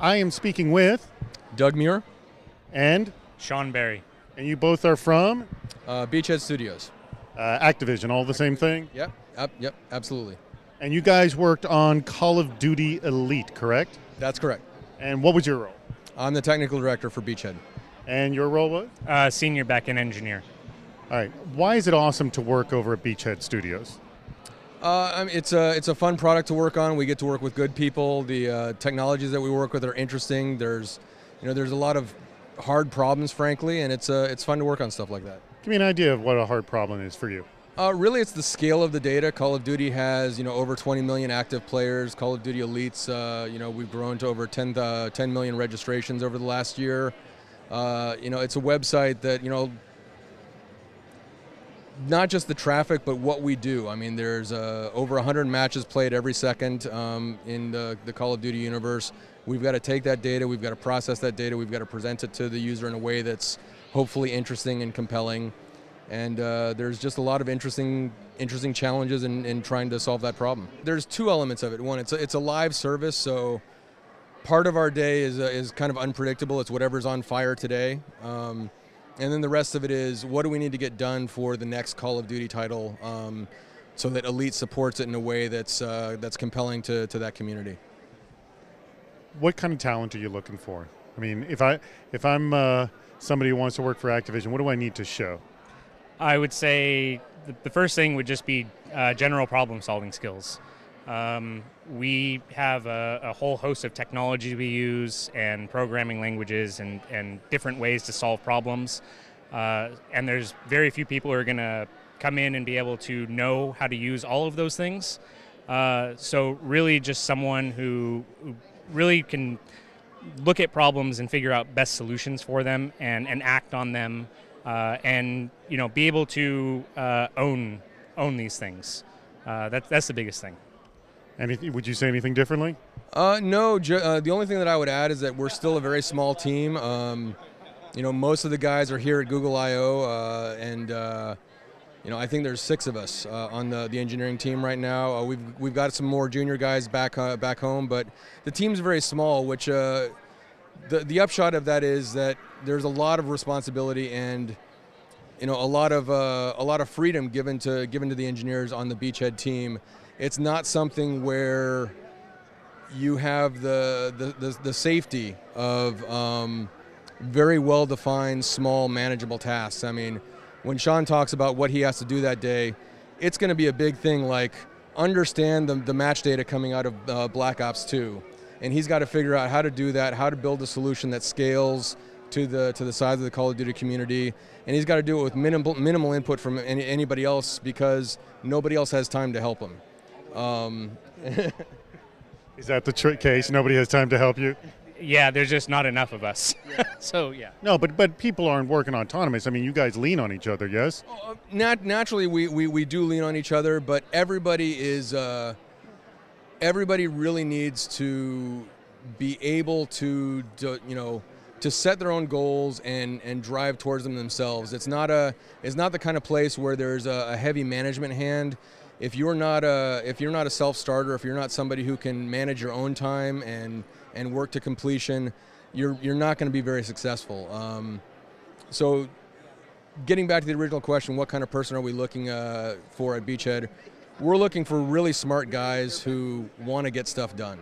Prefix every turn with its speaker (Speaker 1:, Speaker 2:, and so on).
Speaker 1: I am speaking with
Speaker 2: Doug Muir,
Speaker 1: and
Speaker 3: Sean Barry.
Speaker 1: you both are from
Speaker 2: Beachhead Studios.
Speaker 1: Activision, all the same thing?
Speaker 2: Yep, absolutely.
Speaker 1: And you guys worked on Call of Duty Elite, correct?
Speaker 2: That's correct.
Speaker 1: And what was your role?
Speaker 2: I'm the technical director for Beachhead.
Speaker 1: And your role was?
Speaker 3: Senior backend engineer.
Speaker 1: All right. Why is it awesome to work over at Beachhead Studios?
Speaker 2: It's a fun product to work on. We get to work with good people. The technologies that we work with are interesting. There's a lot of hard problems, frankly, and it's fun to work on stuff like that.
Speaker 1: Give me an idea of what a hard problem is for you.
Speaker 2: Really, it's the scale of the data. Call of Duty has over 20 million active players. Call of Duty Elites, we've grown to over 10 million registrations over the last year. It's a website that not just the traffic, but what we do. I mean, there's over 100 matches played every second in the Call of Duty universe. We've got to take that data, we've got to process that data, we've got to present it to the user in a way that's hopefully interesting and compelling. And there's just a lot of interesting challenges in trying to solve that problem. There's two elements of it. One, it's a live service, so part of our day is kind of unpredictable. It's whatever's on fire today. And then the rest of it is, what do we need to get done for the next Call of Duty title so that Elite supports it in a way that's compelling to that community.
Speaker 1: What kind of talent are you looking for? I mean, if I'm somebody who wants to work for Activision, what do I need to show?
Speaker 3: I would say the first thing would just be general problem-solving skills. We have a whole host of technologies we use and programming languages and different ways to solve problems. And there's very few people who are going to come in and be able to know how to use all of those things. So really just someone who really can look at problems and figure out best solutions for them and act on them and be able to own these things. That's the biggest thing.
Speaker 1: Would you say anything differently?
Speaker 2: No. The only thing that I would add is that we're still a very small team. Most of the guys are here at Google I/O, and I think there's 6 of us on the engineering team right now. We've got some more junior guys back home, but the team's very small. Which the upshot of that is that there's a lot of responsibility and a lot of freedom given to the engineers on the Beachhead team. It's not something where you have the safety of very well-defined, small, manageable tasks. I mean, when Sean talks about what he has to do that day, it's going to be a big thing like understand the match data coming out of Black Ops 2. And he's got to figure out how to do that, how to build a solution that scales to the size of the Call of Duty community. And he's got to do it with minimal input from anybody else because nobody else has time to help him.
Speaker 1: Is that the case? Nobody has time to help you?
Speaker 3: Yeah, there's just not enough of us.
Speaker 2: Yeah.
Speaker 3: So, yeah.
Speaker 1: No, but people aren't working autonomous. I mean, you guys lean on each other, yes?
Speaker 2: Naturally, we do lean on each other, but everybody really needs to be able to set their own goals and drive towards them themselves. It's not the kind of place where there's a heavy management hand. If you're not a self-starter, if you're not somebody who can manage your own time and work to completion, you're not going to be very successful. So, getting back to the original question, what kind of person are we looking for at Beachhead? We're looking for really smart guys who want to get stuff done.